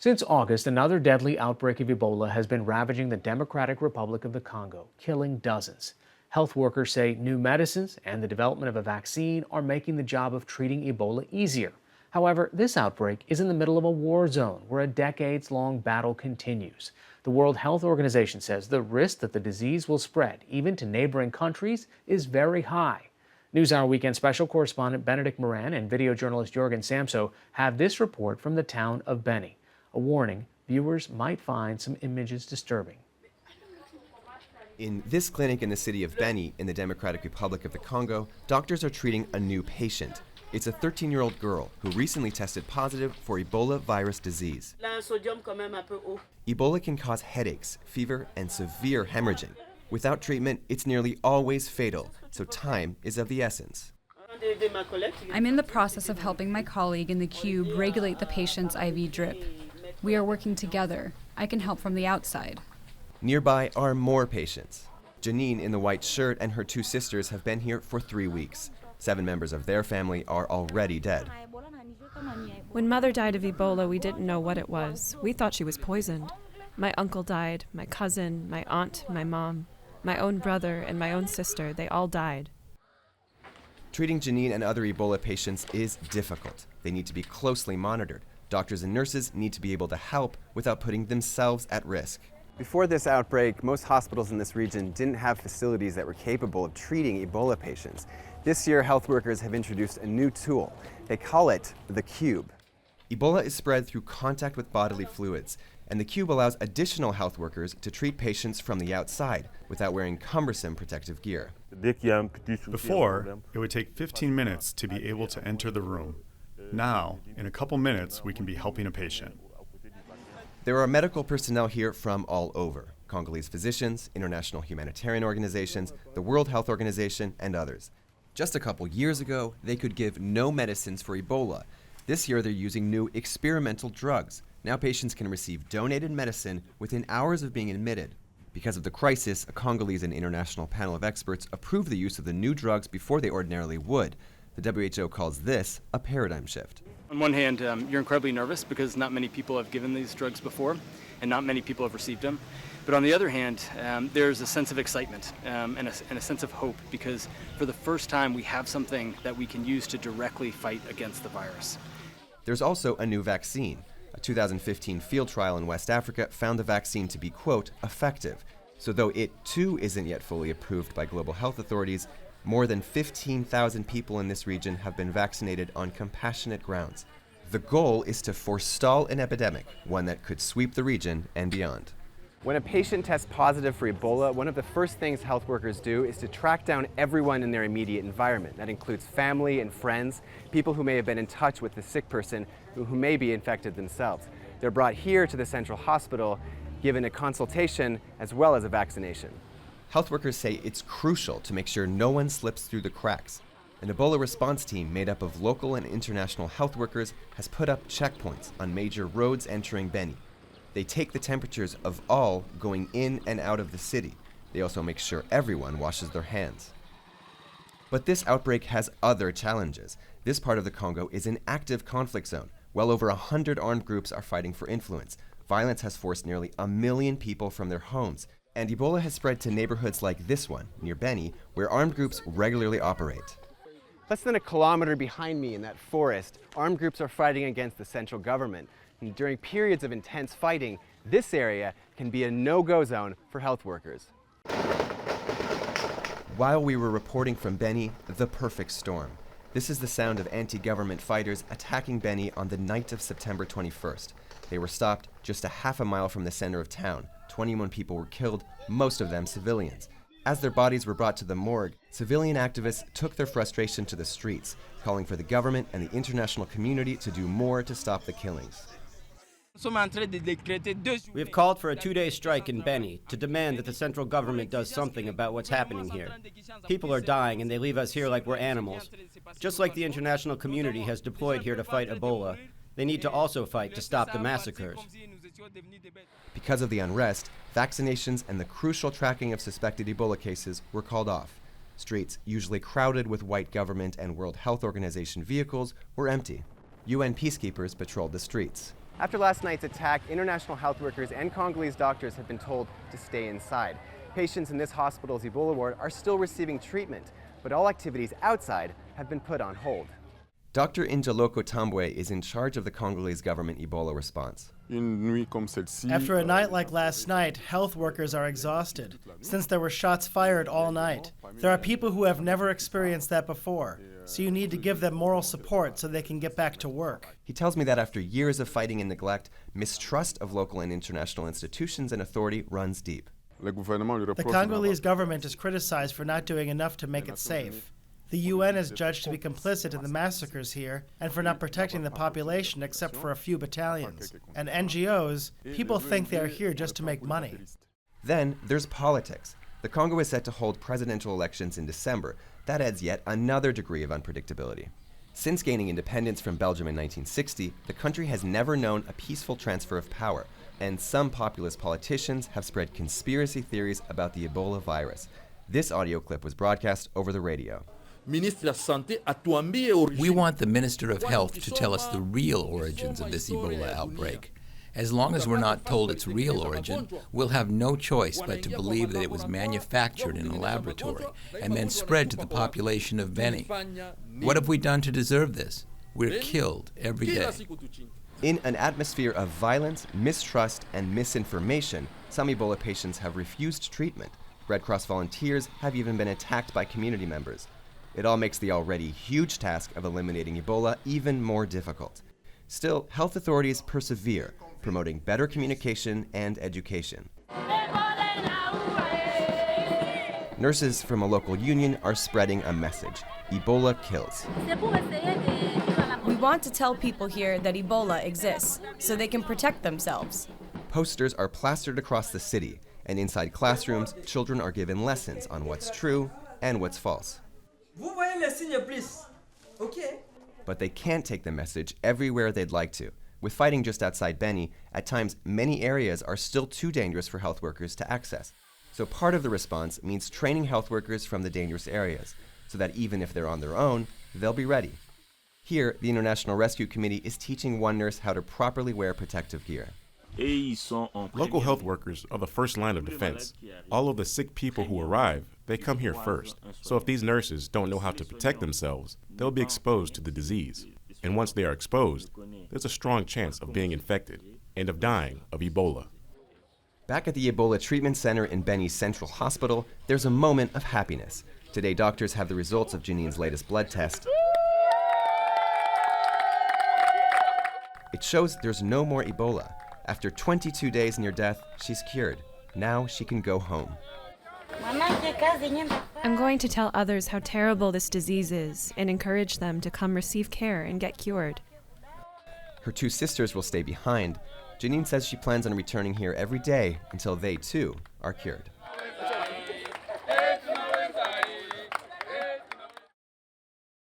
Since August, another deadly outbreak of Ebola has been ravaging the Democratic Republic of the Congo, killing dozens. Health workers say new medicines and the development of a vaccine are making the job of treating Ebola easier. However, this outbreak is in the middle of a war zone where a decades-long battle continues. The World Health Organization says the risk that the disease will spread, even to neighboring countries, is very high. NewsHour Weekend special correspondent Benedict Moran and video journalist Jorgen Samso have this report from the town of Beni. A warning, viewers might find some images disturbing. In this clinic in the city of Beni, in the Democratic Republic of the Congo, doctors are treating a new patient. It's a 13-year-old girl who recently tested positive for Ebola virus disease. Ebola can cause headaches, fever, and severe hemorrhaging. Without treatment, it's nearly always fatal, so time is of the essence. I'm in the process of helping my colleague in the cube regulate the patient's IV drip. We are working together. I can help from the outside. Nearby are more patients. Janine in the white shirt and her two sisters have been here for 3 weeks. 7 members of their family are already dead. When Mother died of Ebola, we didn't know what it was. We thought she was poisoned. My uncle died, my cousin, my aunt, my mom, my own brother, and my own sister. They all died. Treating Janine and other Ebola patients is difficult. They need to be closely monitored. Doctors and nurses need to be able to help without putting themselves at risk. Before this outbreak, most hospitals in this region didn't have facilities that were capable of treating Ebola patients. This year, health workers have introduced a new tool. They call it the Cube. Ebola is spread through contact with bodily fluids, and the Cube allows additional health workers to treat patients from the outside without wearing cumbersome protective gear. Before, it would take 15 minutes to be able to enter the room. Now, in a couple minutes, we can be helping a patient. There are medical personnel here from all over: Congolese physicians, international humanitarian organizations, the World Health Organization, and others. Just a couple years ago, they could give no medicines for Ebola. This year, they're using new experimental drugs. Now patients can receive donated medicine within hours of being admitted. Because of the crisis, a Congolese and international panel of experts approved the use of the new drugs before they ordinarily would. The WHO calls this a paradigm shift. On one hand, you're incredibly nervous because not many people have given these drugs before and not many people have received them. But on the other hand, there's a sense of excitement and a sense of hope because for the first time we have something that we can use to directly fight against the virus. There's also a new vaccine. A 2015 field trial in West Africa found the vaccine to be, quote, effective. So though it too isn't yet fully approved by global health authorities, more than 15,000 people in this region have been vaccinated on compassionate grounds. The goal is to forestall an epidemic, one that could sweep the region and beyond. When a patient tests positive for Ebola, one of the first things health workers do is to track down everyone in their immediate environment. That includes family and friends, people who may have been in touch with the sick person who may be infected themselves. They're brought here to the central hospital, given a consultation as well as a vaccination. Health workers say it's crucial to make sure no one slips through the cracks. An Ebola response team made up of local and international health workers has put up checkpoints on major roads entering Beni. They take the temperatures of all going in and out of the city. They also make sure everyone washes their hands. But this outbreak has other challenges. This part of the Congo is an active conflict zone. Well over 100 armed groups are fighting for influence. Violence has forced nearly 1 million people from their homes. And Ebola has spread to neighborhoods like this one, near Beni, where armed groups regularly operate. Less than a kilometer behind me in that forest, armed groups are fighting against the central government. And during periods of intense fighting, this area can be a no-go zone for health workers. While we were reporting from Beni, the perfect storm. This is the sound of anti-government fighters attacking Beni on the night of September 21st. They were stopped just a half a mile from the center of town. 21 people were killed, most of them civilians. As their bodies were brought to the morgue, civilian activists took their frustration to the streets, calling for the government and the international community to do more to stop the killings. We have called for a 2-day strike in Beni to demand that the central government does something about what's happening here. People are dying and they leave us here like we're animals. Just like the international community has deployed here to fight Ebola, they need to also fight to stop the massacres. Because of the unrest, vaccinations and the crucial tracking of suspected Ebola cases were called off. Streets, usually crowded with white government and World Health Organization vehicles, were empty. UN peacekeepers patrolled the streets. After last night's attack, international health workers and Congolese doctors have been told to stay inside. Patients in this hospital's Ebola ward are still receiving treatment, but all activities outside have been put on hold. Dr. Injaloko Tambwe is in charge of the Congolese government Ebola response. After a night like last night, health workers are exhausted, since there were shots fired all night. There are people who have never experienced that before, so you need to give them moral support so they can get back to work. He tells me that after years of fighting and neglect, mistrust of local and international institutions and authority runs deep. The Congolese government is criticized for not doing enough to make it safe. The UN is judged to be complicit in the massacres here and for not protecting the population except for a few battalions. And NGOs, people think they are here just to make money. Then there's politics. The Congo is set to hold presidential elections in December. That adds yet another degree of unpredictability. Since gaining independence from Belgium in 1960, the country has never known a peaceful transfer of power, and some populist politicians have spread conspiracy theories about the Ebola virus. This audio clip was broadcast over the radio. We want the Minister of Health to tell us the real origins of this Ebola outbreak. As long as we're not told its real origin, we'll have no choice but to believe that it was manufactured in a laboratory and then spread to the population of Beni. What have we done to deserve this? We're killed every day. In an atmosphere of violence, mistrust, and misinformation, some Ebola patients have refused treatment. Red Cross volunteers have even been attacked by community members. It all makes the already huge task of eliminating Ebola even more difficult. Still, health authorities persevere, promoting better communication and education. Nurses from a local union are spreading a message: Ebola kills. We want to tell people here that Ebola exists, so they can protect themselves. Posters are plastered across the city, and inside classrooms, children are given lessons on what's true and what's false. But they can't take the message everywhere they'd like to. With fighting just outside Beni, at times many areas are still too dangerous for health workers to access. So part of the response means training health workers from the dangerous areas, so that even if they're on their own, they'll be ready. Here, the International Rescue Committee is teaching one nurse how to properly wear protective gear. Local health workers are the first line of defense. All of the sick people who arrive, they come here first. So if these nurses don't know how to protect themselves, they'll be exposed to the disease. And once they are exposed, there's a strong chance of being infected and of dying of Ebola. Back at the Ebola Treatment Center in Beni's Central Hospital, there's a moment of happiness. Today, doctors have the results of Janine's latest blood test. It shows there's no more Ebola. After 22 days near death, she's cured. Now she can go home. I'm going to tell others how terrible this disease is and encourage them to come receive care and get cured. Her two sisters will stay behind. Janine says she plans on returning here every day until they, too, are cured.